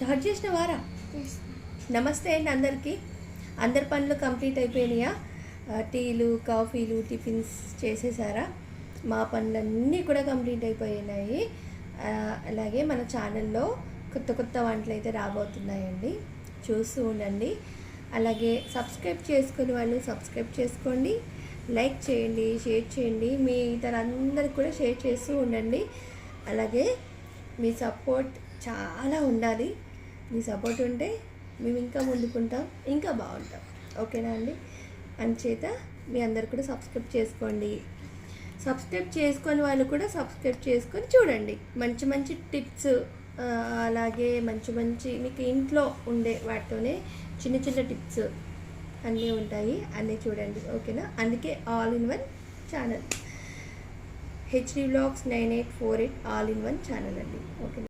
Start చేసిన వారా? నమస్తే అండి అందరికీ. అందరి పనులు కంప్లీట్ అయిపోయినాయా? టీలు, కాఫీలు, టిఫిన్స్ చేసేసారా? మా పనులన్నీ కూడా కంప్లీట్ అయిపోయినాయి. అలాగే మన ఛానల్లో కొత్త కొత్త వంటలు అయితే రాబోతున్నాయండి, చూస్తూ ఉండండి. అలాగే సబ్స్క్రైబ్ చేసుకునే వాళ్ళు సబ్స్క్రైబ్ చేసుకోండి, లైక్ చేయండి, షేర్ చేయండి, మీ ఇతరులందరికీ కూడా షేర్ చేస్తూ ఉండండి. అలాగే మీ సపోర్ట్ చాలా ఉండాలి. మీ సపోర్ట్ ఉంటే మేము ఇంకా ముందుకుంటాం, ఇంకా బాగుంటాం. ఓకేనా అండి? అందుచేత మీ అందరు కూడా సబ్స్క్రైబ్ చేసుకోండి. సబ్స్క్రైబ్ చేసుకొని వాళ్ళు కూడా సబ్స్క్రైబ్ చేసుకొని చూడండి. మంచి మంచి టిప్స్, అలాగే మంచి మంచి మీకు ఇంట్లో ఉండే వాటితోనే చిన్న చిన్న టిప్స్ అన్నీ ఉంటాయి, అన్నీ చూడండి. ఓకేనా? అందుకే all in one channel, HD vlogs 9848 all in one channel అండి. ఓకేనా?